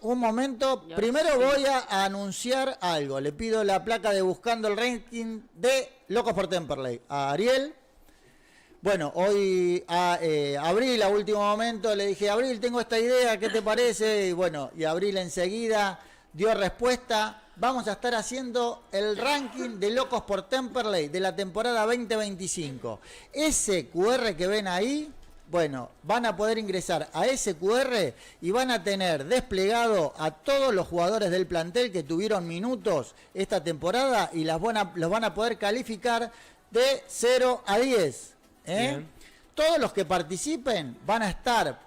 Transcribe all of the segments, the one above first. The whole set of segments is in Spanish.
un momento. Primero voy a anunciar algo. Le pido la placa de Buscando el Ranking de Locos por Temperley a Ariel. Bueno, hoy a Abril, a último momento, le dije, Abril, tengo esta idea, ¿qué te parece? Y bueno, y Abril enseguida dio respuesta. Vamos a estar haciendo el ranking de Locos por Temperley de la temporada 2025. Ese QR que ven ahí, bueno, van a poder ingresar a ese QR y van a tener desplegado a todos los jugadores del plantel que tuvieron minutos esta temporada y los van a poder calificar de 0 a 10. Todos los que participen van a estar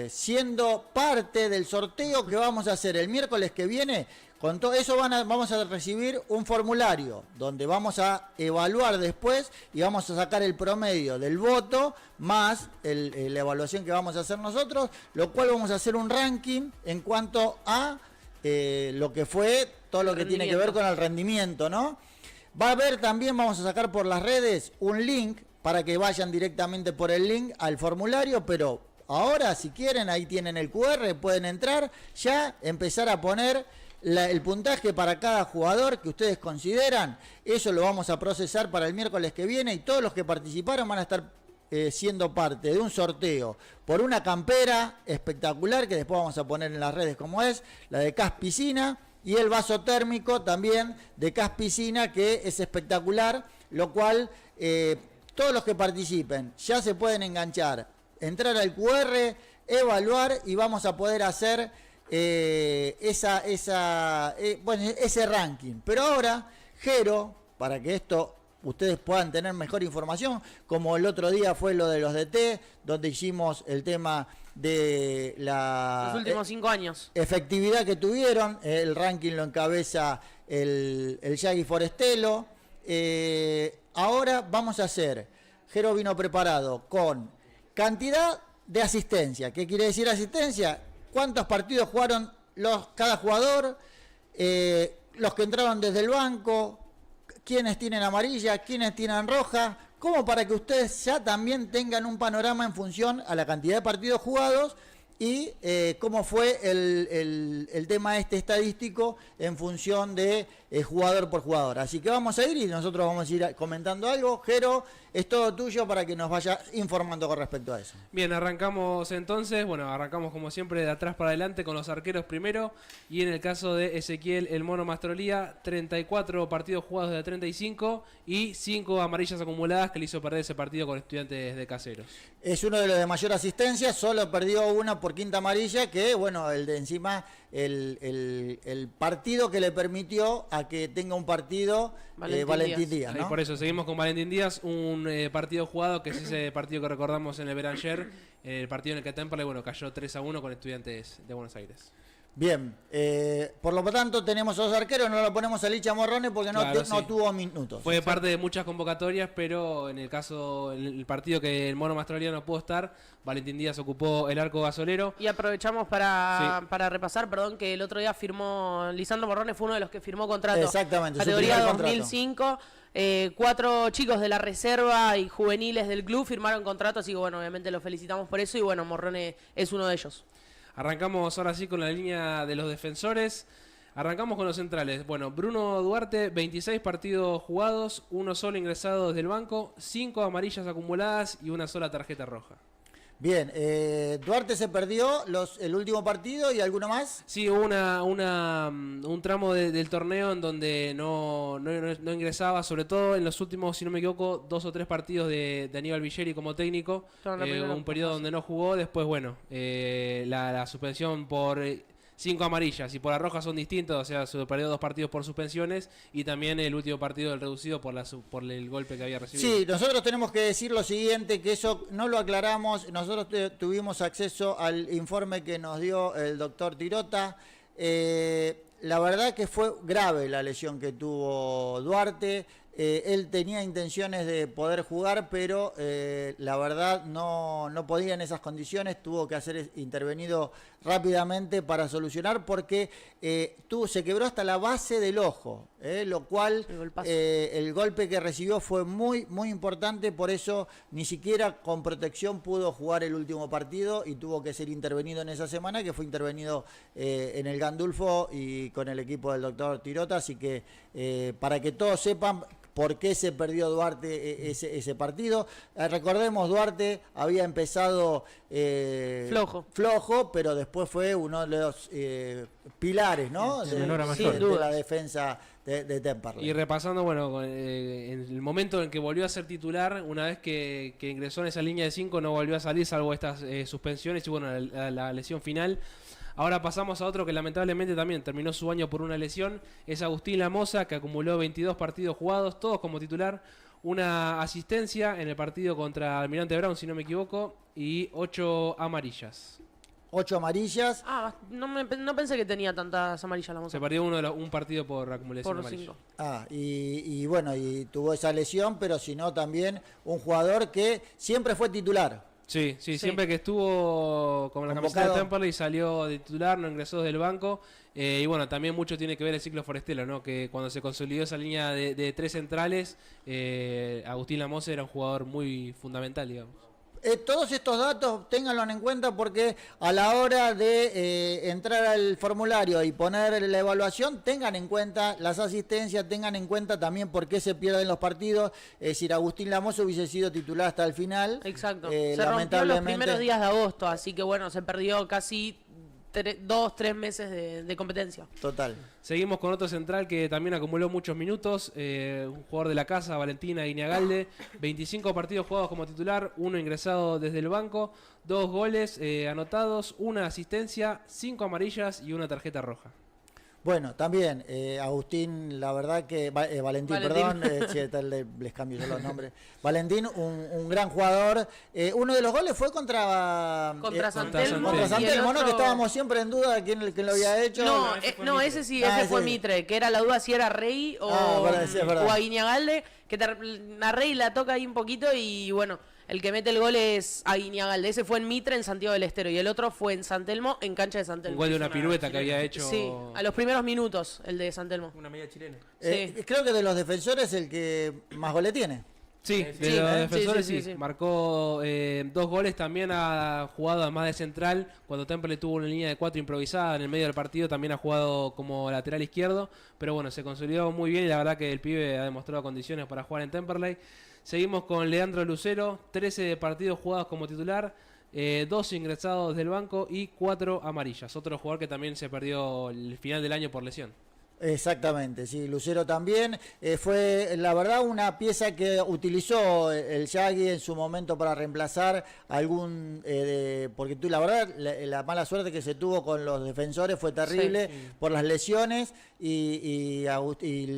siendo parte del sorteo que vamos a hacer el miércoles que viene. Con todo eso vamos a recibir un formulario donde vamos a evaluar después y vamos a sacar el promedio del voto más la evaluación que vamos a hacer nosotros, lo cual vamos a hacer un ranking en cuanto a lo que fue todo lo que tiene que ver con el rendimiento, ¿no? Va a haber también, vamos a sacar por las redes un link para que vayan directamente por el link al formulario, pero ahora si quieren ahí tienen el QR, pueden entrar, ya empezar a poner el puntaje para cada jugador que ustedes consideran. Eso lo vamos a procesar para el miércoles que viene y todos los que participaron van a estar siendo parte de un sorteo por una campera espectacular que después vamos a poner en las redes como es, la de Cas Piscina. Y el vaso térmico también de Cas Piscina, que es espectacular, lo cual todos los que participen ya se pueden enganchar, entrar al QR, evaluar y vamos a poder hacer ese ranking. Pero ahora, Jero, para que esto ustedes puedan tener mejor información, como el otro día fue lo de los DT, donde hicimos el tema de los últimos 5 años. Efectividad que tuvieron, el ranking lo encabeza el Yagi Forestelo. Ahora vamos a hacer, Jero vino preparado con cantidad de asistencia. ¿Qué quiere decir asistencia? ¿Cuántos partidos jugaron cada jugador? Los que entraron desde el banco, quiénes tienen amarilla, quiénes tienen roja, como para que ustedes ya también tengan un panorama en función a la cantidad de partidos jugados y cómo fue el tema estadístico en función de jugador por jugador. Así que vamos a ir y nosotros vamos a ir comentando algo. Jero, es todo tuyo para que nos vayas informando con respecto a eso. Bien, arrancamos entonces. Bueno, arrancamos como siempre de atrás para adelante con los arqueros primero. Y en el caso de Ezequiel El Mono Mastrolía, 34 partidos jugados de 35 y 5 amarillas acumuladas que le hizo perder ese partido con Estudiantes de Caseros. Es uno de los de mayor asistencia, solo perdió una por quinta amarilla, que bueno, el de encima, el partido que le permitió a que tenga un partido Valentín Díaz, ¿no? Por eso seguimos con Valentín Díaz, un partido jugado que es ese partido que recordamos en el Beranger, el partido en el que Temperley cayó 3-1 con Estudiantes de Buenos Aires. Bien, por lo tanto tenemos a dos arqueros, no lo ponemos a Licha Morrone porque claro, no tuvo minutos. Fue parte de muchas convocatorias, pero en el caso, en el partido que el Mono Mastrolía no pudo estar, Valentín Díaz ocupó el arco gasolero. Y aprovechamos para repasar, que el otro día firmó, Lisandro Morrone fue uno de los que firmó contrato. Exactamente, categoría 2005, 4 chicos de la reserva y juveniles del club firmaron contrato, así que bueno, obviamente los felicitamos por eso y bueno, Morrone es uno de ellos. Arrancamos ahora sí con la línea de los defensores. Arrancamos con los centrales. Bueno, Bruno Duarte, 26 partidos jugados, uno solo ingresado desde el banco, 5 amarillas acumuladas y una sola tarjeta roja. Bien, Duarte se perdió el último partido y alguno más. Sí, hubo un tramo del torneo en donde no ingresaba, sobre todo en los últimos, si no me equivoco, 2 o 3 partidos de Aníbal Villeri como técnico. Un periodo donde no jugó, después, la suspensión por 5 amarillas y por la roja son distintos, o sea, se perdió 2 partidos por suspensiones y también el último partido del reducido por el golpe que había recibido. Sí, nosotros tenemos que decir lo siguiente, que eso no lo aclaramos, nosotros tuvimos acceso al informe que nos dio el doctor Tirota. La verdad que fue grave la lesión que tuvo Duarte, él tenía intenciones de poder jugar, pero la verdad no podía en esas condiciones, tuvo que ser intervenido rápidamente para solucionar porque se quebró hasta la base del ojo, lo cual el golpe que recibió fue muy, muy importante, por eso ni siquiera con protección pudo jugar el último partido y tuvo que ser intervenido en esa semana, que fue intervenido en el Gandulfo y con el equipo del doctor Tirota, así que para que todos sepan por qué se perdió Duarte ese partido. Recordemos, Duarte había empezado flojo, pero después fue uno de los pilares, ¿no? de la defensa de Temperley. Y repasando, bueno, en el momento en que volvió a ser titular, una vez que ingresó en esa línea de 5 no volvió a salir, salvo estas suspensiones y bueno, la lesión final. Ahora pasamos a otro que lamentablemente también terminó su año por una lesión. Es Agustín Lamosa, que acumuló 22 partidos jugados, todos como titular. Una asistencia en el partido contra Almirante Brown, si no me equivoco, y 8 amarillas. 8 amarillas. No pensé que tenía tantas amarillas Lamosa. Se perdió un partido por acumulación amarilla. Y bueno, y tuvo esa lesión, pero si no también un jugador que siempre fue titular. Sí, siempre que estuvo con la camiseta de Temperley salió de titular, no ingresó desde el banco. Y bueno, también mucho tiene que ver el ciclo Forestelo, ¿no? Que cuando se consolidó esa línea de 3 centrales, Agustín Lamosa era un jugador muy fundamental, digamos. Todos estos datos ténganlo en cuenta porque a la hora de entrar al formulario y poner la evaluación, tengan en cuenta las asistencias, tengan en cuenta también por qué se pierden los partidos. Es decir, Agustín Lamosa hubiese sido titular hasta el final. Exacto. Se rompió los primeros días de agosto, así que bueno, se perdió casi 2-3 meses de competencia. Total. Seguimos con otro central que también acumuló muchos minutos, un jugador de la casa, Valentín Aguinagalde, 25 partidos jugados como titular, 1 ingresado desde el banco, 2 goles anotados, 1 asistencia, 5 amarillas y 1 tarjeta roja. Bueno, también Agustín, la verdad que Valentín. Perdón, les cambio yo los nombres. Valentín, un gran jugador. Uno de los goles fue contra Santelmo. Contra Santelmo, ¿no? Que estábamos siempre en duda de quién lo había hecho. Ese fue Mitre, que era la duda si era Rey o Aguinagalde, que a Rey la toca ahí un poquito y bueno. El que mete el gol es Aguinagalde. Ese fue en Mitre, en Santiago del Estero. Y el otro fue en San Telmo, en cancha de San Telmo. Un gol de una pirueta que había hecho. Sí, a los primeros minutos, el de San Telmo. Una media chilena. Creo que de los defensores el que más goles tiene. Sí, de los defensores sí. Marcó 2 goles, también ha jugado además de central. Cuando Temperley tuvo una línea de 4 improvisada en el medio del partido, también ha jugado como lateral izquierdo. Pero bueno, se consolidó muy bien y la verdad que el pibe ha demostrado condiciones para jugar en Temperley. Seguimos con Leandro Lucero, 13 partidos jugados como titular, 2 ingresados del banco y 4 amarillas. Otro jugador que también se perdió el final del año por lesión. Exactamente, sí, Lucero también. Fue, la verdad, una pieza que utilizó el Yagui en su momento para reemplazar algún... porque la verdad, la mala suerte que se tuvo con los defensores fue terrible por las lesiones y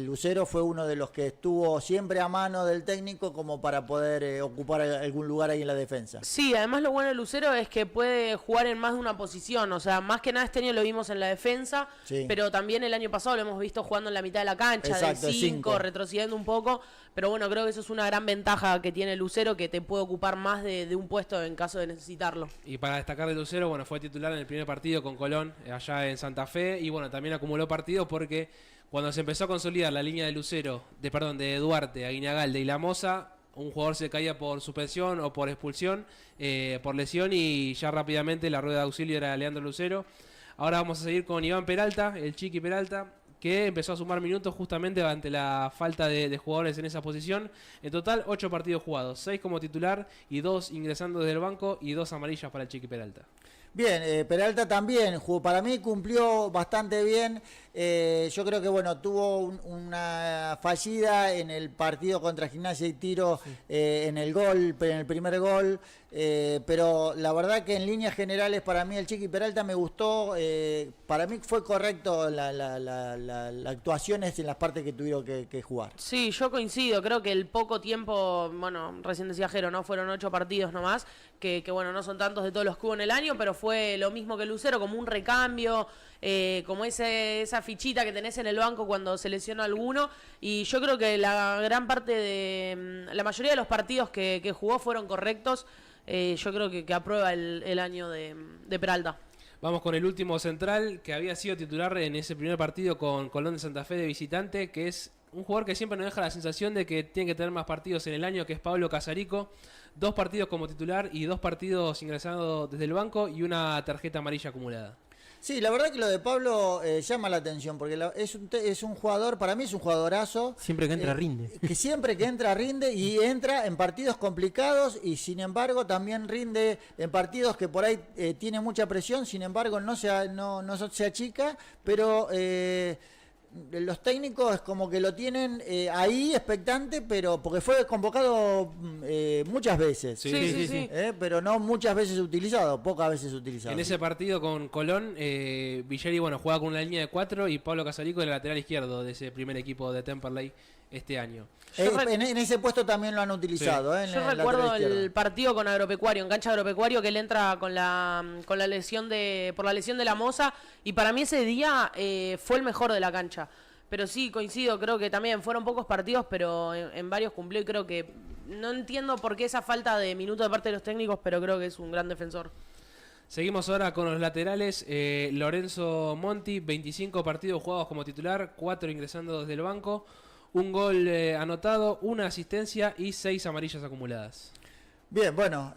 Lucero fue uno de los que estuvo siempre a mano del técnico como para poder ocupar algún lugar ahí en la defensa. Sí, además lo bueno de Lucero es que puede jugar en más de una posición, o sea, más que nada este año lo vimos en la defensa, pero también el año pasado lo hemos visto jugando en la mitad de la cancha, exacto, del 5, retrocediendo un poco, pero bueno, creo que eso es una gran ventaja que tiene Lucero, que te puede ocupar más de un puesto en caso de necesitarlo. Y para destacar de Lucero, bueno, fue titular en el primer partido con Colón, allá en Santa Fe, y bueno, también acumuló partidos porque cuando se empezó a consolidar la línea de de Duarte, Aguinagalde y Lamosa, un jugador se caía por suspensión o por expulsión, por lesión, y ya rápidamente la rueda de auxilio era Leandro Lucero. Ahora vamos a seguir con Iván Peralta, el Chiqui Peralta, que empezó a sumar minutos justamente ante la falta de jugadores en esa posición. En total, 8 partidos jugados, 6 como titular y 2 ingresando desde el banco y 2 amarillas para el Chiqui Peralta. Bien, Peralta también, para mí cumplió bastante bien. Yo creo que bueno, tuvo una fallida en el partido contra Gimnasia y Tiro, en el primer gol, pero la verdad que en líneas generales para mí el Chiqui Peralta me gustó. Para mí fue correcto las actuaciones en las partes que tuvieron que jugar. Sí, yo coincido, creo que el poco tiempo, bueno, recién decía Jero, ¿no? Fueron 8 partidos nomás, que bueno, no son tantos de todos los que hubo en el año, pero fue lo mismo que Lucero, como un recambio, como esa fichita que tenés en el banco cuando se lesiona alguno. Y yo creo que la gran parte la mayoría de los partidos que jugó fueron correctos. Yo creo que aprueba el año de Peralta. Vamos con el último central que había sido titular en ese primer partido con Colón de Santa Fe de visitante, que es un jugador que siempre nos deja la sensación de que tiene que tener más partidos en el año, que es Pablo Casarico. 2 partidos como titular y 2 partidos ingresando desde el banco y una tarjeta amarilla acumulada. Sí, la verdad que lo de Pablo llama la atención, porque es un jugador, para mí es un jugadorazo. Siempre que entra rinde. Que siempre que entra rinde y entra en partidos complicados y sin embargo también rinde en partidos que por ahí tiene mucha presión, sin embargo no se achica, pero los técnicos como que lo tienen ahí expectante, pero porque fue convocado muchas veces. Sí. Pero no muchas veces utilizado, pocas veces utilizado. En ese partido con Colón, Villeri jugaba con una línea de 4 y Pablo Casarico era el lateral izquierdo de ese primer equipo de Temperley este año. En ese puesto también lo han utilizado. Sí. Yo recuerdo el partido con Agropecuario, en cancha Agropecuario, que él entra por la lesión de la Moza, y para mí ese día fue el mejor de la cancha. Pero sí, coincido, creo que también fueron pocos partidos, pero en varios cumplió, y creo que no entiendo por qué esa falta de minutos de parte de los técnicos, pero creo que es un gran defensor. Seguimos ahora con los laterales. Lorenzo Monti, 25 partidos jugados como titular, 4 ingresando desde el banco. Un gol anotado, una asistencia y 6 amarillas acumuladas. Bien, bueno,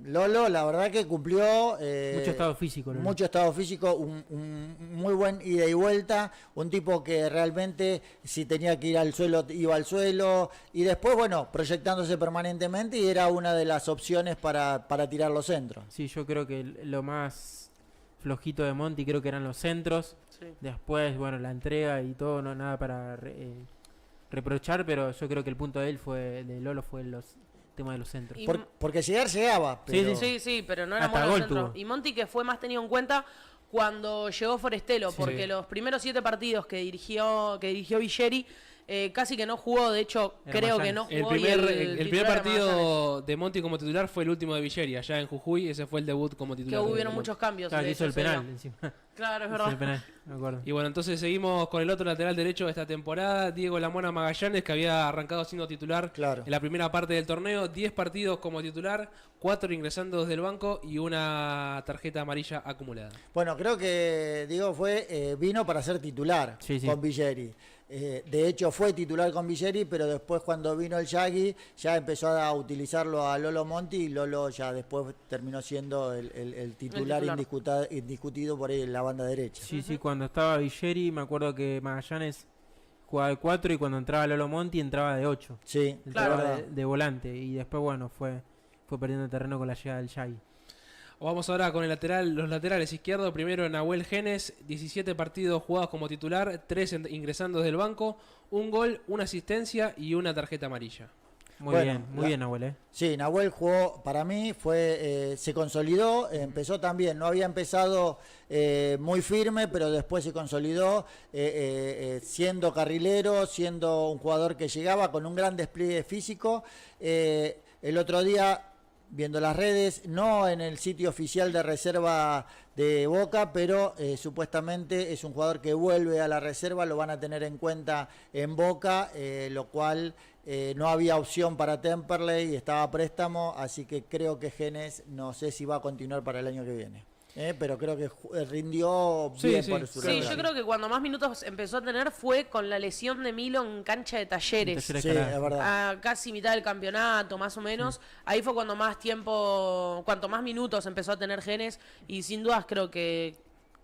Lolo, la verdad que cumplió... mucho estado físico. Lolo. Mucho estado físico, un muy buen ida y vuelta, un tipo que realmente si tenía que ir al suelo, iba al suelo, y después, bueno, proyectándose permanentemente y era una de las opciones para tirar los centros. Sí, yo creo que lo más flojito de Monti creo que eran los centros. Sí. Después, bueno, la entrega y todo, no nada para reprochar, pero yo creo que el punto de Lolo fue los temas de los centros. Porque llegaba. Pero... Sí, pero no era bueno el centro. Y Monti, que fue más tenido en cuenta cuando llegó Forestelo, porque los primeros 7 partidos que dirigió Villeri, casi que no jugó, de hecho creo que no jugó. El primer partido de Monti como titular fue el último de Villeri, allá en Jujuy, ese fue el debut como titular. Que hubieron muchos cambios. Claro, hizo el penal encima. Claro, es verdad. El penal, me acuerdo. Y bueno, entonces seguimos con el otro lateral derecho de esta temporada, Diego Lamona Magallanes, que había arrancado siendo titular en la primera parte del torneo, 10 partidos como titular, 4 ingresando desde el banco y una tarjeta amarilla acumulada. Bueno, creo que Diego vino para ser titular con Villeri. De hecho fue titular con Villeri, pero después cuando vino el Yagui ya empezó a utilizarlo a Lolo Monti y Lolo ya después terminó siendo el titular indiscutido por ahí en la banda derecha. Sí, cuando estaba Villeri me acuerdo que Magallanes jugaba de 4 y cuando entraba Lolo Monti entraba de 8. Sí, entraba de volante y después bueno fue perdiendo terreno con la llegada del Yagui. Vamos ahora con los laterales izquierdos. Primero Nahuel Genes, 17 partidos jugados como titular, 3 ingresando desde el banco, un gol, una asistencia y una tarjeta amarilla. Muy bien Nahuel. Sí, Nahuel jugó, para mí se consolidó, empezó también, no había empezado muy firme, pero después se consolidó siendo carrilero, siendo un jugador que llegaba con un gran despliegue físico. El otro día, viendo las redes, no en el sitio oficial de reserva de Boca, pero supuestamente es un jugador que vuelve a la reserva, lo van a tener en cuenta en Boca, lo cual no había opción para Temperley, estaba a préstamo, así que creo que Genes no sé si va a continuar para el año que viene. Pero creo que rindió bien por su Sí, yo creo que cuando más minutos empezó a tener fue con la lesión de Milo en cancha de Talleres. Sí, es verdad. A casi mitad del campeonato, más o menos. Sí. Ahí fue cuando cuanto más minutos empezó a tener Genes, y sin dudas creo que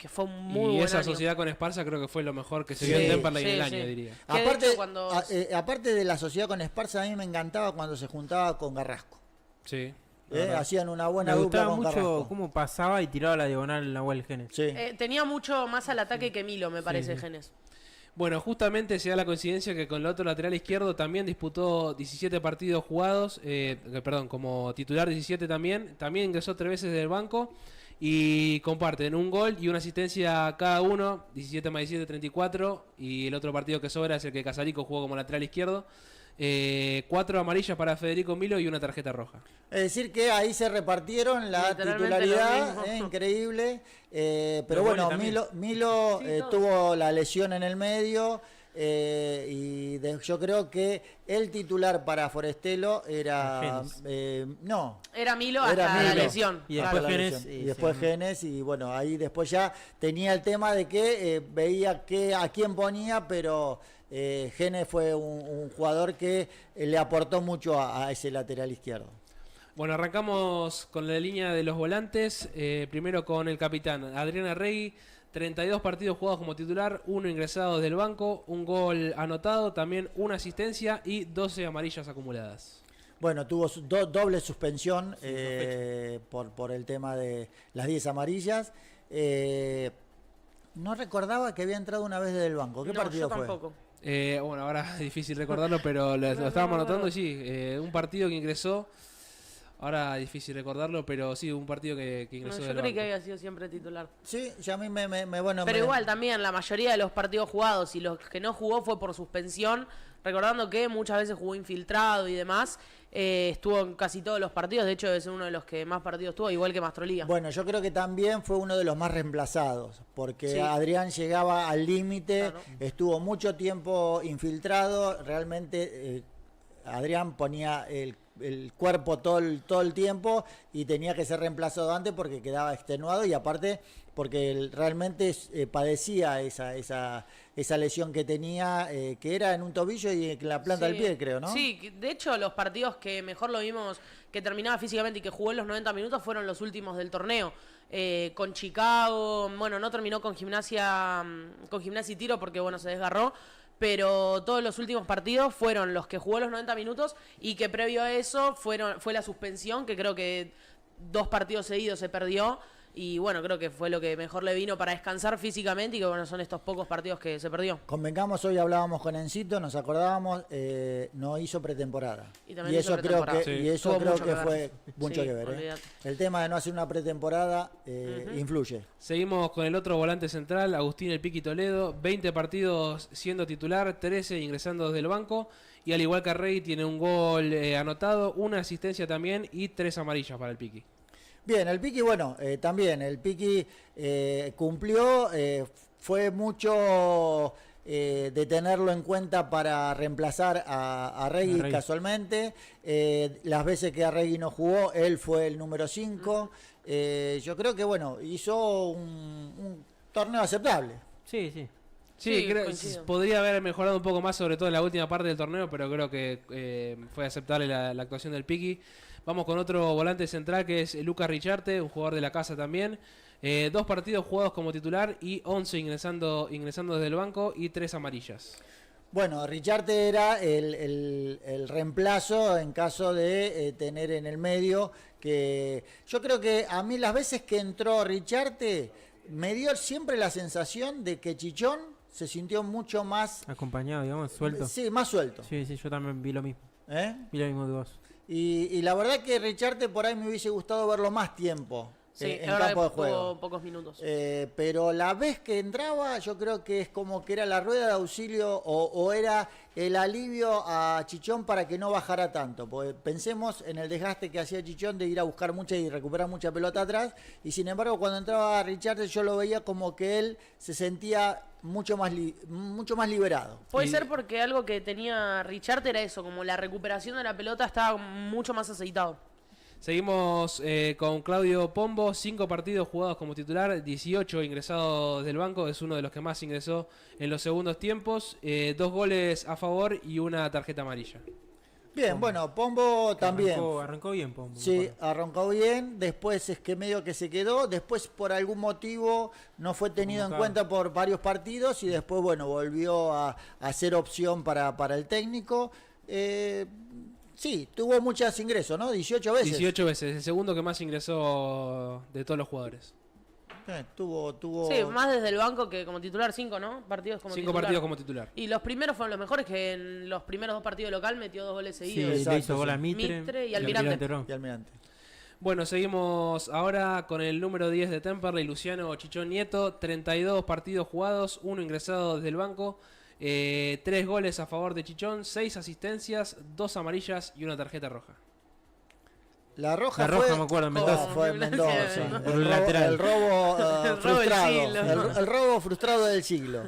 fue un muy buen año. Y esa sociedad con Esparza creo que fue lo mejor que se vio en Temperley en el año, diría. Aparte de la sociedad con Esparza, a mí me encantaba cuando se juntaba con Garrasco. Sí. Hacían una buena dupla con mucho Carrasco. Cómo pasaba y tiraba la diagonal Nahuel Genes. Sí. Tenía mucho más al ataque que Milo, me parece, Genes. Bueno, justamente se da la coincidencia que con el otro lateral izquierdo también disputó 17 partidos jugados, como titular 17 también ingresó 3 veces del banco y comparten un gol y una asistencia cada uno, 17 más 17, 34, y el otro partido que sobra es el que Casarico jugó como lateral izquierdo, 4 amarillas para Federico Milo y una tarjeta roja. Es decir que ahí se repartieron la titularidad, increíble. Pero bueno, Milo sí, tuvo la lesión en el medio. Yo creo que el titular para Forestelo era era Milo hasta la lesión y después Genes y después Genes, y bueno, ahí después ya tenía el tema de que veía a quién ponía, pero Genes fue un jugador que le aportó mucho a ese lateral izquierdo. Bueno, arrancamos con la línea de los volantes, primero con el capitán Adrián Arregui. 32 partidos jugados como titular, 1 ingresado del banco, un gol anotado, también una asistencia y 12 amarillas acumuladas. Bueno, tuvo doble suspensión por el tema de las 10 amarillas. No recordaba que había entrado una vez desde el banco. ¿Qué partido fue? Tampoco. Bueno, ahora es difícil recordarlo, pero lo estábamos anotando y sí, un partido que ingresó. Ahora es difícil recordarlo, pero sí, un partido que ingresó del banco. Yo creí que había sido siempre titular. Sí, ya a mí Pero igual también, la mayoría de los partidos jugados y los que no jugó fue por suspensión, recordando que muchas veces jugó infiltrado y demás. Estuvo en casi todos los partidos, de hecho es uno de los que más partidos tuvo, igual que Mastrolía. Bueno, yo creo que también fue uno de los más reemplazados, porque sí, Adrián llegaba al límite, claro, estuvo mucho tiempo infiltrado, realmente Adrián ponía el cuerpo todo el tiempo y tenía que ser reemplazado antes porque quedaba extenuado, y aparte porque él realmente padecía esa lesión que tenía, que era en un tobillo y en la planta del pie, creo, ¿no? Sí, de hecho los partidos que mejor lo vimos, que terminaba físicamente y que jugó en los 90 minutos, fueron los últimos del torneo. Con Chicago, bueno, no terminó con Gimnasia y Tiro porque, bueno, se desgarró. Pero todos los últimos partidos fueron los que jugó los 90 minutos, y que previo a eso fue la suspensión, que creo que 2 partidos seguidos se perdió. Y bueno, creo que fue lo que mejor le vino para descansar físicamente, y que bueno, son estos pocos partidos que se perdió. Convengamos, hoy hablábamos con Encito, nos acordábamos, no hizo pretemporada. Y eso creo que fue mucho que ver. El tema de no hacer una pretemporada influye. Seguimos con el otro volante central, Agustín El Piqui Toledo, 20 partidos siendo titular, 13 ingresando desde el banco, y al igual que Arregui tiene un gol anotado, una asistencia también y 3 amarillas para el Piqui. Bien, el Piqui, bueno, también el Piqui cumplió, fue mucho de tenerlo en cuenta para reemplazar a Arregui casualmente. Las veces que Arregui no jugó, él fue el número 5. Yo creo que, bueno, hizo un torneo aceptable. Sí, creo que podría haber mejorado un poco más, sobre todo en la última parte del torneo, pero creo que fue aceptable la actuación del Piqui. Vamos con otro volante central, que es Lucas Richarte, un jugador de la casa también. 2 partidos jugados como titular y 11 ingresando desde el banco y 3 amarillas. Bueno, Richarte era el reemplazo en caso de tener en el medio, que yo creo que a mí las veces que entró Richarte me dio siempre la sensación de que Chichón se sintió mucho más acompañado, digamos, suelto. Sí, más suelto. Sí, yo también vi lo mismo. Vi lo mismo de vos. Y la verdad que Richarte por ahí me hubiese gustado verlo más tiempo en campo de juego. Pocos minutos. Pero la vez que entraba, yo creo que es como que era la rueda de auxilio o era el alivio a Chichón para que no bajara tanto. Porque pensemos en el desgaste que hacía Chichón de ir a buscar mucha y recuperar mucha pelota atrás. Y sin embargo, cuando entraba Richarte, yo lo veía como que él se sentía mucho más liberado. Puede ser porque algo que tenía Richarte era eso, como la recuperación de la pelota estaba mucho más aceitado. Seguimos con Claudio Pombo, 5 partidos jugados como titular, 18 ingresados del banco, es uno de los que más ingresó en los segundos tiempos, 2 goles a favor y una tarjeta amarilla. Bien, Pombo. Bueno, Pombo también. Arrancó bien Pombo. Sí, arrancó bien, después es que medio que se quedó, después por algún motivo no fue tenido en cuenta por varios partidos y después, bueno, volvió a ser opción para el técnico. Sí, tuvo muchos ingresos, ¿no? 18 veces. 18 veces, el segundo que más ingresó de todos los jugadores. Tuvo... Sí, más desde el banco que como titular, 5, ¿no? Partidos como 5 titular. partidos como titular. Y los primeros fueron los mejores, que en los primeros 2 partidos local metió 2 goles seguidos. Sí, le hizo gol a Mitre y Almirante. Bueno, seguimos ahora con el número 10 de Temperley, Luciano Chichón Nieto, 32 partidos jugados, 1 ingresado desde el banco. 3 goles a favor de Chichón, 6 asistencias, 2 amarillas y una tarjeta roja. La roja me acuerdo, Mendoza. Fue Mendoza. El robo frustrado. El robo frustrado del siglo.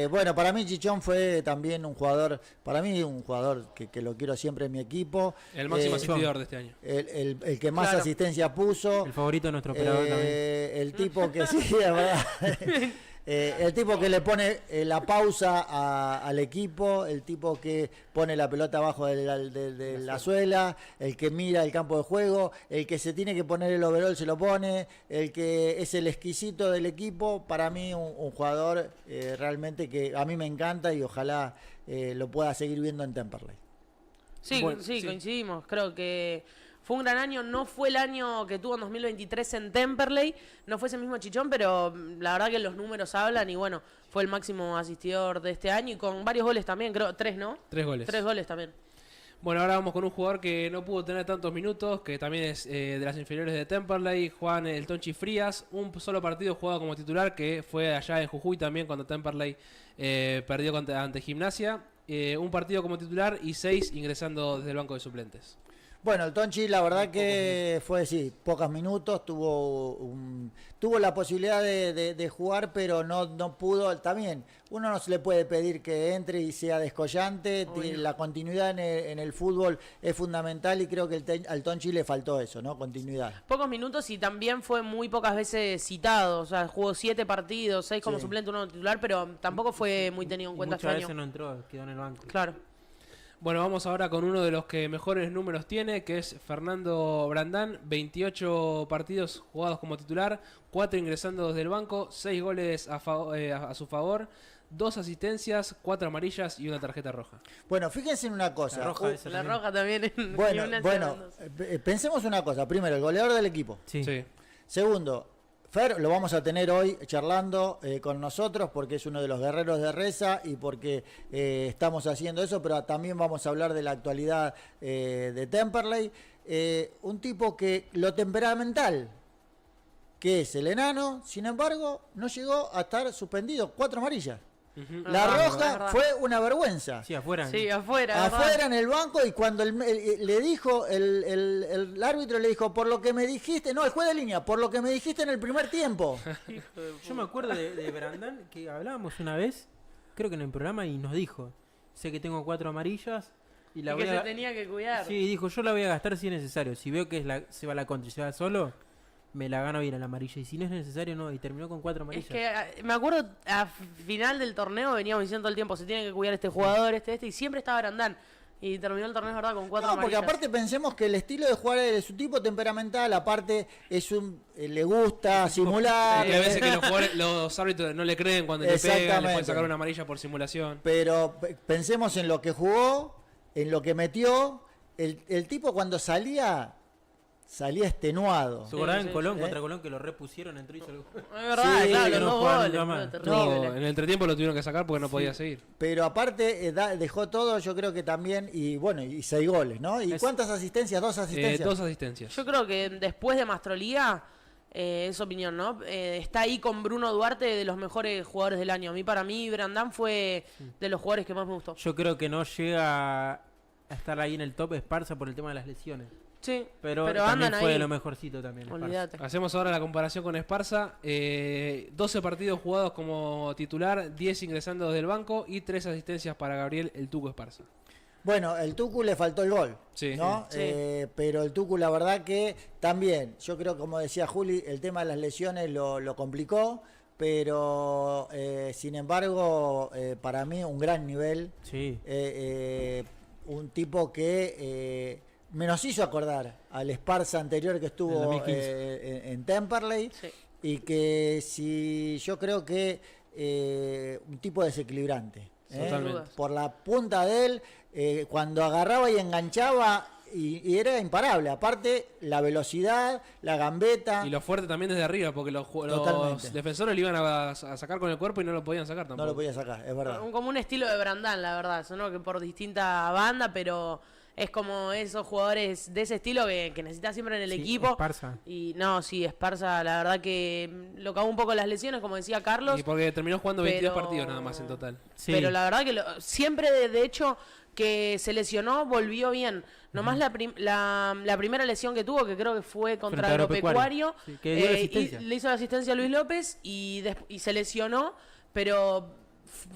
Bueno, para mí Chichón fue también un jugador, que lo quiero siempre en mi equipo. El máximo asistidor de este año. El que más asistencia puso. El favorito de nuestro operador también. El tipo que sí, es verdad. El tipo que le pone la pausa al equipo, el tipo que pone la pelota abajo de la suela, el que mira el campo de juego, el que se tiene que poner el overall se lo pone, el que es el exquisito del equipo. Para mí un jugador realmente que a mí me encanta y ojalá lo pueda seguir viendo en Temperley. Sí, coincidimos. Creo que fue un gran año, no fue el año que tuvo en 2023 en Temperley, no fue ese mismo Chichón, pero la verdad que los números hablan y bueno, fue el máximo asistidor de este año y con varios goles también, creo, 3, ¿no? 3 goles. 3 goles también. Bueno, ahora vamos con un jugador que no pudo tener tantos minutos, que también es de las inferiores de Temperley, Juan el Tonchi Frías, un solo partido jugado como titular, que fue allá en Jujuy también cuando Temperley perdió ante Gimnasia, un partido como titular y 6 ingresando desde el banco de suplentes. Bueno, el Tonchi la verdad que fue, pocos minutos, tuvo la posibilidad de jugar, pero no pudo. También uno no se le puede pedir que entre y sea descollante. La continuidad en el fútbol es fundamental y creo que al Tonchi le faltó eso, ¿no? Continuidad. Pocos minutos y también fue muy pocas veces citado, o sea, jugó 7 partidos, 6 como suplente, 1 titular, pero tampoco fue muy tenido en cuenta este año. Muchas veces no entró, quedó en el banco. Claro. Bueno, vamos ahora con uno de los que mejores números tiene, que es Fernando Brandán, 28 partidos jugados como titular, 4 ingresando desde el banco, 6 goles a su favor, 2 asistencias, 4 amarillas y una tarjeta roja. Bueno, fíjense en una cosa. La roja también. Bueno, pensemos una cosa. Primero, el goleador del equipo. Sí. Segundo, Fer lo vamos a tener hoy charlando con nosotros porque es uno de los guerreros de Reza y porque estamos haciendo eso, pero también vamos a hablar de la actualidad de Temperley. Un tipo que lo temperamental, que es el enano, sin embargo, no llegó a estar suspendido. 4 amarillas. La roja fue una vergüenza. Sí, afuera. Sí, afuera. Afuera en el banco y cuando le dijo, el árbitro le dijo, por lo que me dijiste, no, el juez de línea, por lo que me dijiste en el primer tiempo. Yo me acuerdo de Brandán que hablábamos una vez, creo que en el programa, y nos dijo, sé que tengo 4 amarillas y la y que se tenía que cuidar. Sí, dijo, yo la voy a gastar si es necesario. Si veo que se va la contra y se va solo, me la gano bien a la amarilla. Y si no es necesario, no. Y terminó con 4 amarillas. Es que me acuerdo, a final del torneo veníamos diciendo todo el tiempo, se tiene que cuidar este jugador, y siempre estaba Brandán. Y terminó el torneo, es verdad, con 4 amarillas. Porque aparte pensemos que el estilo de jugar es su tipo temperamental, aparte le gusta simular. Hay veces que los árbitros no le creen cuando le pegan, le pueden sacar una amarilla por simulación. Pero pensemos en lo que jugó, en lo que metió. El tipo cuando salía extenuado. ¿Se acuerdan en Colón, contra Colón, que lo repusieron, entró y hizo el gol? Es verdad, claro, los 2 goles. No, en el entretiempo lo tuvieron que sacar porque no podía seguir. Pero aparte dejó todo, yo creo que también, y 6 goles, ¿no? ¿Y cuántas asistencias? 2 asistencias. 2 asistencias. Yo creo que después de Mastrolía, es opinión, ¿no? Está ahí con Bruno Duarte de los mejores jugadores del año. Para mí, Brandán fue de los jugadores que más me gustó. Yo creo que no llega a estar ahí en el top Esparza por el tema de las lesiones. Sí, pero también fue de lo mejorcito también. Olvídate. Hacemos ahora la comparación con Esparza. 12 partidos jugados como titular, 10 ingresando desde el banco y 3 asistencias para Gabriel el Tucu Esparza. Bueno, el Tucu le faltó el gol, sí, ¿no? Sí. Pero el Tucu la verdad que también, yo creo como decía Juli, el tema de las lesiones lo complicó, pero sin embargo, para mí un gran nivel. Sí. Un tipo que me nos hizo acordar al Esparza anterior que estuvo en Temperley, sí. Y que yo creo que un tipo desequilibrante. Totalmente. Por la punta de él, cuando agarraba y enganchaba, y era imparable. Aparte, la velocidad, la gambeta. Y lo fuerte también desde arriba, porque los defensores le iban a sacar con el cuerpo y no lo podían sacar tampoco. No lo podía sacar, es verdad. Como un estilo de Brandán, la verdad. Sonó que por distinta banda, pero es como esos jugadores de ese estilo que necesitas siempre en el equipo. Esparza. Y no, sí, Esparza, la verdad que lo cagó un poco las lesiones, como decía Carlos. Y porque terminó jugando 22 partidos nada más en total. Sí. Pero la verdad que siempre, de hecho, que se lesionó, volvió bien. Nomás la primera lesión que tuvo, que creo que fue contra Agropecuario, sí, que dio y le hizo la asistencia a Luis López y se lesionó, pero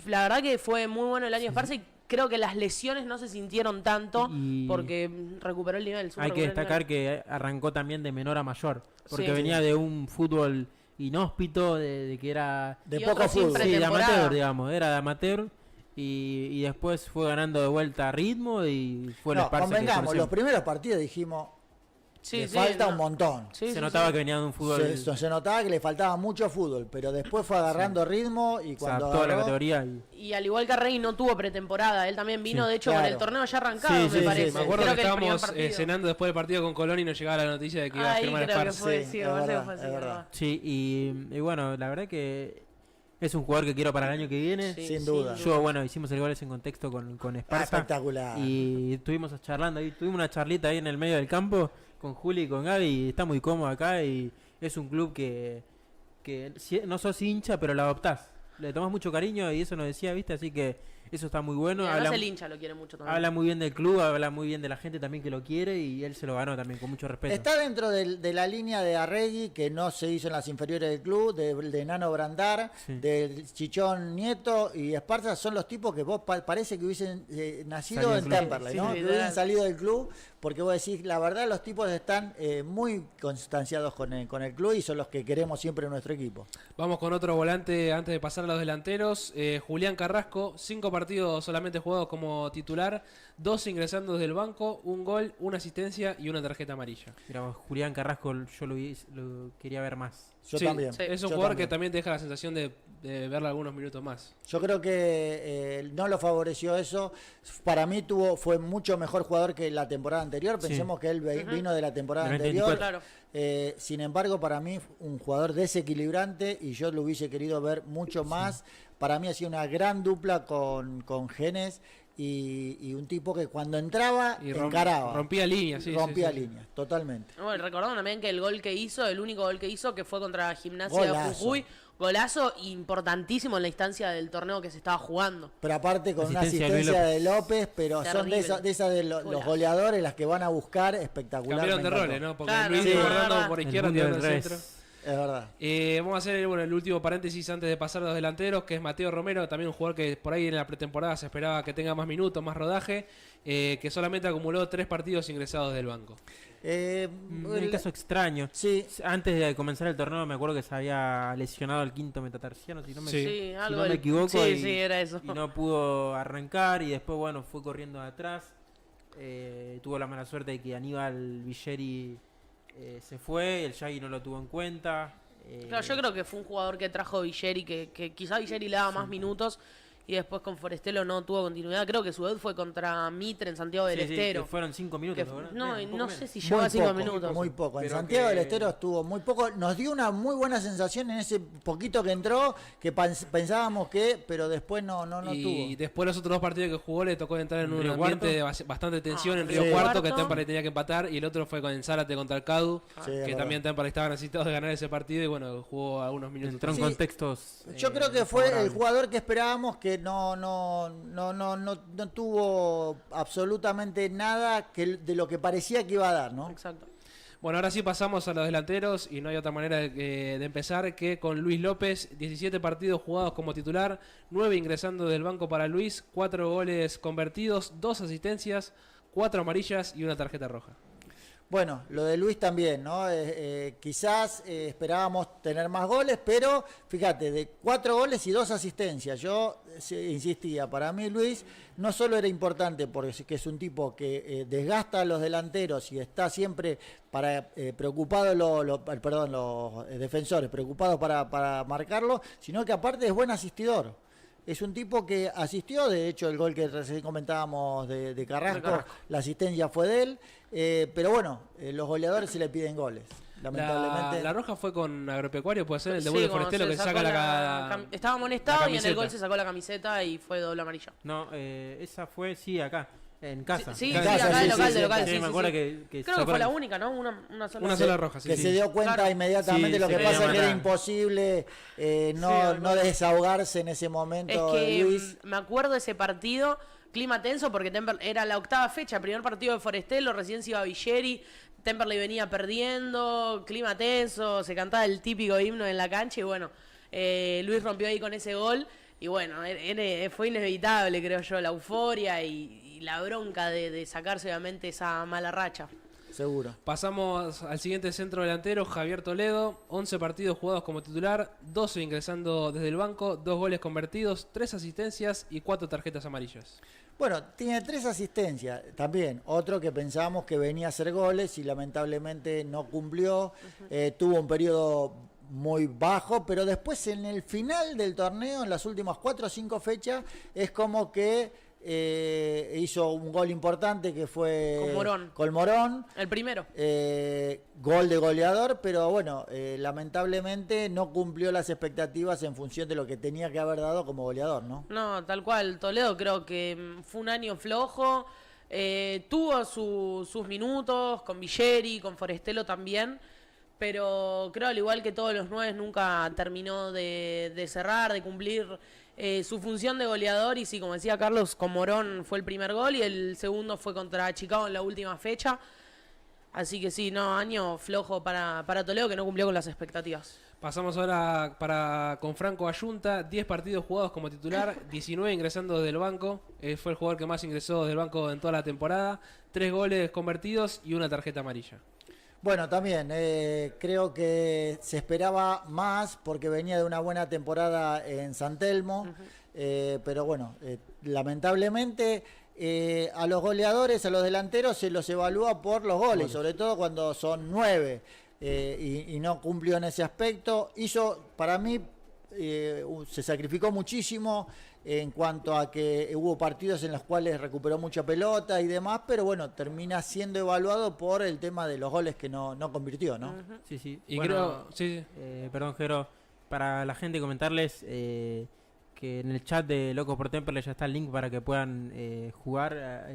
la verdad que fue muy bueno el año Esparza y creo que las lesiones no se sintieron tanto porque recuperó el nivel. Hay que destacar que arrancó también de menor a mayor, porque Sí. venía de un fútbol inhóspito, de que era De Y poco otro sin fútbol. sí, de pretemporada. amateur, digamos, era de amateur y después fue ganando de vuelta ritmo y fue el No, Esparza que convengamos, conoció. los primeros partidos dijimos, Sí, le sí, falta no. un montón. Sí, se sí, notaba sí. que venía de un fútbol, Se notaba que le faltaba mucho fútbol, pero después fue agarrando ritmo y se cuando adaptó a la agarró, categoría. Y al igual que Rey no tuvo pretemporada, él también vino, Sí, de hecho, claro. con el torneo ya arrancado, Sí, me sí, parece. sí, Me acuerdo Creo que el primer estábamos partido. cenando después del partido con Colón y nos llegaba la noticia de que iba a Ahí firmar creo que Esparza. fue, Sí, sí, es me parece que verdad, fue así, es es verdad. verdad. Sí, y bueno, la verdad que es un jugador que quiero para el año que viene. Sí, sin duda. Yo, bueno, hicimos el Goles en Contexto con Ah, Esparza. espectacular. Y estuvimos charlando ahí, tuvimos una charlita ahí en el medio del campo con Juli y con Gaby y está muy cómodo acá y es un club que no sos hincha pero lo adoptás. Le tomás mucho cariño y eso nos decía, ¿viste? Así que eso está muy bueno. Y además Habla, el hincha lo quiere mucho también. habla muy bien del club, habla muy bien de la gente también que lo quiere y él se lo ganó también con mucho respeto. Está dentro de la línea de Arregui, que no se hizo en las inferiores del club, de Nano Brandar, Sí. del Chichón Nieto y Esparza, son los tipos que vos parece que hubiesen nacido Salido en del club. Temperley, Sí, ¿no? sí, Que literal. hubiesen salido del club, porque vos decís, la verdad los tipos están muy constanciados con el club y son los que queremos siempre en nuestro equipo. Vamos con otro volante antes de pasar a los delanteros. Julián Carrasco, 5 partidos solamente jugados como titular, 2 ingresando desde el banco, un gol, una asistencia y una tarjeta amarilla. Mira, vos, Julián Carrasco yo lo quería ver más. Yo Sí, también. sí. Es un Yo jugador también. que también te deja la sensación de verlo algunos minutos más. Yo creo que no lo favoreció eso. Para mí fue mucho mejor jugador que la temporada anterior. Sí. Pensemos que él vino de la temporada Del anterior. 24. Claro. Sin embargo, para mí un jugador desequilibrante y yo lo hubiese querido ver mucho más. Para mí ha sido una gran dupla con Genes y un tipo que cuando entraba Y encaraba. rompía líneas, sí. rompía sí, sí. líneas, totalmente. Bueno, recordamos también que el gol que hizo, el único gol que hizo, que fue contra Gimnasia Golazo. Jujuy, golazo importantísimo en la instancia del torneo que se estaba jugando. Pero aparte con una Asistencia de Luis asistencia de López, pero son Terrible. de esas de los Golazo. goleadores las que van a buscar espectacular. Cambiaron me de encantó. roles, ¿no? Porque Claro, Luis sí, guardando verdad. por El izquierda, mundo tirando del al revés. centro. Es verdad. Vamos a hacer el último paréntesis antes de pasar a los delanteros, que es Mateo Romero, también un jugador que por ahí en la pretemporada se esperaba que tenga más minutos, más rodaje, que solamente acumuló 3 partidos ingresados del banco. Un caso extraño. Sí, Antes de comenzar el torneo me acuerdo que se había lesionado el quinto metatarsiano, si no me, Sí. Sí, si algo no me del- equivoco. Sí, y, sí, era eso. y no pudo arrancar y después, bueno, fue corriendo de atrás. Tuvo la mala suerte de que Aníbal Villeri se fue, el Yagi no lo tuvo en cuenta. Claro, yo creo que fue un jugador que trajo Villeri, que quizá Villeri le daba más minutos y después con Forestelo no tuvo continuidad. Creo que su debut fue contra Mitre en Santiago del Sí, sí, Estero. que fueron 5 minutos. Que- ¿verdad? no, Un y poco no menos. sé si muy llegó a 5 poco, minutos. muy poco. En Pero Santiago que- del Estero estuvo muy poco. Nos dio una muy buena sensación en ese poquito que entró, que pensábamos que, pero después no y tuvo. después los otros 2 partidos que jugó le tocó entrar en un Río ambiente Cuarto. de bastante tensión en Río Sí. Cuarto, que Cuarto. Temperley tenía que empatar, y el otro fue con el Zárate contra el Cadu, Sí, es que verdad. también Temperley estaba necesitado de ganar ese partido y bueno, jugó algunos minutos. Entró en Sí. contextos. Yo creo que fue el favorables. jugador que esperábamos, que no tuvo absolutamente nada de lo que parecía que iba a dar, ¿no? Exacto. Bueno, ahora sí pasamos a los delanteros y no hay otra manera de empezar que con Luis López, 17 partidos jugados como titular, 9 ingresando del banco para Luis, 4 goles convertidos, 2 asistencias, 4 amarillas y una tarjeta roja. Bueno, lo de Luis también, ¿no? Quizás esperábamos tener más goles, pero fíjate, de 4 goles y 2 asistencias. Yo insistía, para mí Luis no solo era importante porque es un tipo que desgasta a los delanteros y está siempre preocupado, los defensores, preocupados para marcarlo, sino que aparte es buen asistidor. Es un tipo que asistió, de hecho el gol que recién comentábamos de Carrasco, la asistencia fue de él, pero bueno, los goleadores se le piden goles, lamentablemente. La roja fue con Agropecuario, puede ser el debut Sí, de cuando Forestelo se que sacó saca estaba amonestado la y en el gol camiseta. se sacó la camiseta y fue doble amarilla. No, esa fue, sí, acá. En casa. Sí, acá de local. Sí, me acuerdo que creo que fue la única, ¿no? Una sola roja, sí. Que se dio cuenta inmediatamente, lo que pasa es que era imposible no desahogarse en ese momento. Es que Luis. me acuerdo de ese partido, clima tenso, porque Temperley era la 8ª fecha, primer partido de Forestelo, recién se iba Villeri, Temperley venía perdiendo, clima tenso, se cantaba el típico himno en la cancha y bueno, Luis rompió ahí con ese gol. Y bueno, fue inevitable, creo yo, la euforia y la bronca de sacarse, obviamente, esa mala racha. Seguro. Pasamos al siguiente centro delantero, Javier Toledo. 11 partidos jugados como titular, 12 ingresando desde el banco, 2 goles convertidos, 3 asistencias y 4 tarjetas amarillas. Bueno, tiene 3 asistencias también. Otro que pensábamos que venía a hacer goles y lamentablemente no cumplió. Tuvo un periodo muy bajo, pero después en el final del torneo, en las últimas 4 o 5 fechas, es como que hizo un gol importante que fue con Morón. El primero. Gol de goleador, pero bueno, lamentablemente no cumplió las expectativas en función de lo que tenía que haber dado como goleador, ¿no? No, tal cual. Toledo creo que fue un año flojo. Tuvo sus minutos con Villeri, con Forestelo también. Pero creo, al igual que todos los 9, nunca terminó de cerrar, de cumplir su función de goleador. Y sí, como decía Carlos, con Morón fue el primer gol y el segundo fue contra Chicago en la última fecha. Así que sí, año flojo para Toledo, que no cumplió con las expectativas. Pasamos ahora con Franco Ayunta, 10 partidos jugados como titular, 19 ingresando desde el banco. Fue el jugador que más ingresó desde el banco en toda la temporada, 3 goles convertidos y una tarjeta amarilla. Bueno, también creo que se esperaba más porque venía de una buena temporada en San Telmo, pero bueno, lamentablemente a los goleadores, a los delanteros se los evalúa por los goles, sobre todo cuando son 9 y no cumplió en ese aspecto. Para mí, se sacrificó muchísimo en cuanto a que hubo partidos en los cuales recuperó mucha pelota y demás, pero bueno, termina siendo evaluado por el tema de los goles que no convirtió, ¿no? Sí. Y bueno, creo, perdón, Jero, para la gente comentarles que en el chat de Locos por Temperley ya está el link para que puedan jugar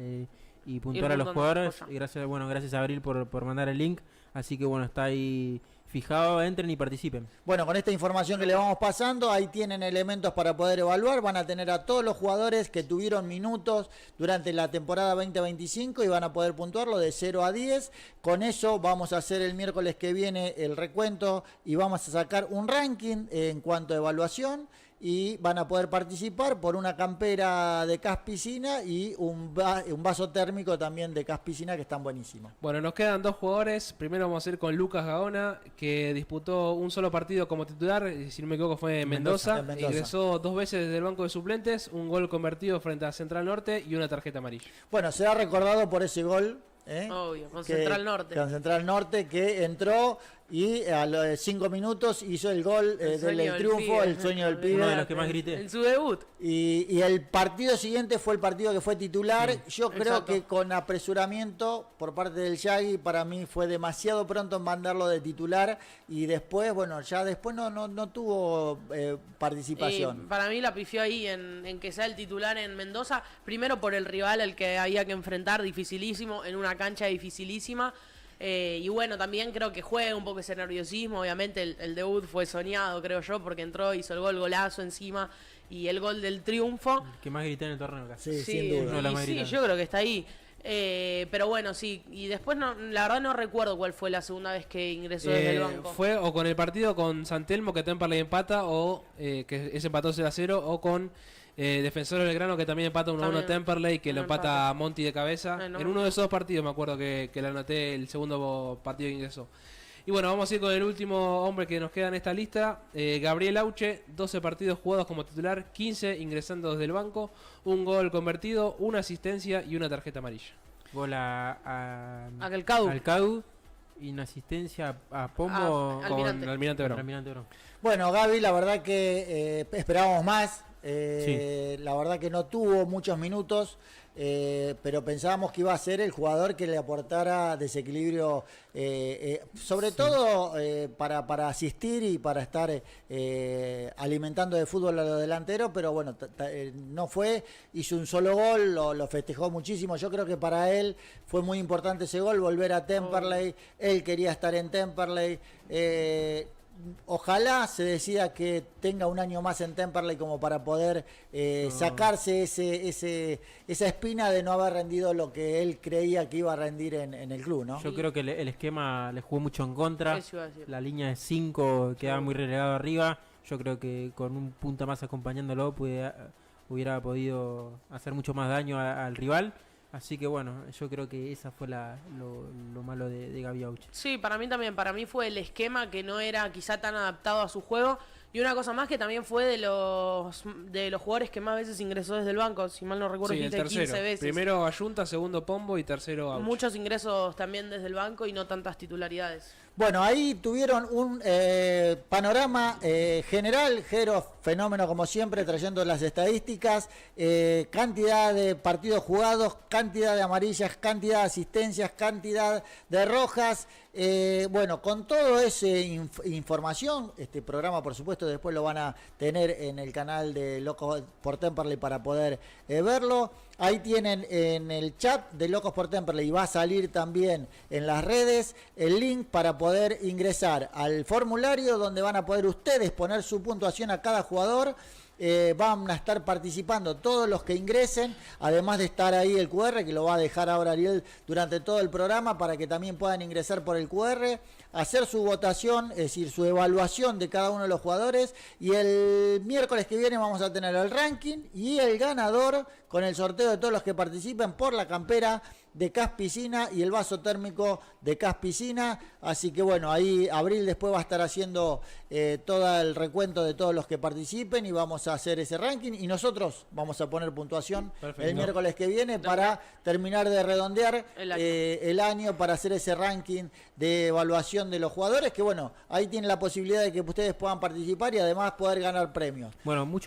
y puntuar a los jugadores. Y gracias a Abril por mandar el link. Así que bueno, está ahí fijado, entren y participen. Bueno, con esta información que le vamos pasando, ahí tienen elementos para poder evaluar. Van a tener a todos los jugadores que tuvieron minutos durante la temporada 2025 y van a poder puntuarlo de 0 a 10. Con eso vamos a hacer el miércoles que viene el recuento y vamos a sacar un ranking en cuanto a evaluación. Y van a poder participar por una campera de Cas Piscina y un vaso térmico también de Cas Piscina, que están buenísimos. Bueno, nos quedan 2 jugadores. Primero vamos a ir con Lucas Gaona, que disputó un solo partido como titular, si no me equivoco fue en Mendoza. Ingresó 2 veces desde el banco de suplentes, un gol convertido frente a Central Norte y una tarjeta amarilla. Bueno, será recordado por ese gol. Obvio, con Central Norte. Con Central Norte, que entró y a los 5 minutos hizo el gol del triunfo, el sueño del pibe. Uno de los que más grité. En su debut. Y el partido siguiente fue el partido que fue titular. Sí, yo creo que con apresuramiento por parte del Yagui, para mí fue demasiado pronto en mandarlo de titular y después, bueno, ya después no tuvo participación. Para mí la pifió ahí en que sea el titular en Mendoza, primero por el rival al que había que enfrentar, dificilísimo, en una cancha dificilísima. Y bueno, también creo que juega un poco ese nerviosismo. Obviamente el debut fue soñado, creo yo, porque entró, hizo el golazo encima y el gol del triunfo. El que más grité en el torneo casi. Sí, sin duda. Sí, yo creo que está ahí. Pero bueno, sí. Y después, la verdad no recuerdo cuál fue la segunda vez que ingresó desde el banco. Fue o con el partido con San Telmo, que Temperley empata, o que ese empató 0-0, o con Defensor del Belgrano, que también empata 1-1 Temperley, que lo empata a Monti de cabeza. En uno de esos 2 partidos me acuerdo que le anoté el segundo partido que ingresó. Y bueno, vamos a ir con el último hombre que nos queda en esta lista, Gabriel Auche, 12 partidos jugados como titular, 15 ingresando desde el banco, un gol convertido, una asistencia y una tarjeta amarilla. Gol a Calcadu y una asistencia a Pombo con Almirante Brown. Bueno, Gaby, la verdad que esperábamos más. La verdad que no tuvo muchos minutos, pero pensábamos que iba a ser el jugador que le aportara desequilibrio, sobre todo para asistir y para estar alimentando de fútbol a los delanteros, pero bueno, no fue, hizo un solo gol, lo festejó muchísimo. Yo creo que para él fue muy importante ese gol, volver a Temperley, él quería estar en Temperley. Ojalá se decida que tenga un año más en Temperley como para poder sacarse esa espina de no haber rendido lo que él creía que iba a rendir en el club, ¿no? Yo creo que el esquema le jugó mucho en contra. La línea de 5 quedaba muy relegado arriba. Yo creo que con un punta más acompañándolo hubiera podido hacer mucho más daño al rival. Así que bueno, yo creo que esa fue lo malo de Gaby Auche. Sí, para mí también. Para mí fue el esquema que no era quizá tan adaptado a su juego. Y una cosa más que también fue de los jugadores que más veces ingresó desde el banco. Si mal no recuerdo, sí, 15 veces. Primero Ayunta, segundo Pombo y tercero Auche. Muchos ingresos también desde el banco y no tantas titularidades. Bueno, ahí tuvieron un panorama general, Jero, fenómeno como siempre, trayendo las estadísticas, cantidad de partidos jugados, cantidad de amarillas, cantidad de asistencias, cantidad de rojas. Bueno, con toda esa información, este programa por supuesto después lo van a tener en el canal de Locos por Temperley para poder verlo. Ahí tienen en el chat de Locos por Temperley y va a salir también en las redes el link para poder ingresar al formulario donde van a poder ustedes poner su puntuación a cada jugador. Van a estar participando todos los que ingresen, además de estar ahí el QR, que lo va a dejar ahora Ariel durante todo el programa para que también puedan ingresar por el QR, hacer su votación, es decir, su evaluación de cada uno de los jugadores, y el miércoles que viene vamos a tener el ranking y el ganador con el sorteo de todos los que participen por la campera de CAS Piscina y el vaso térmico de CAS Piscina. Así que bueno, ahí Abril después va a estar haciendo todo el recuento de todos los que participen y vamos a hacer ese ranking y nosotros vamos a poner puntuación el miércoles que viene para terminar de redondear el año para hacer ese ranking de evaluación de los jugadores, que bueno, ahí tienen la posibilidad de que ustedes puedan participar y además poder ganar premios. Bueno, mucho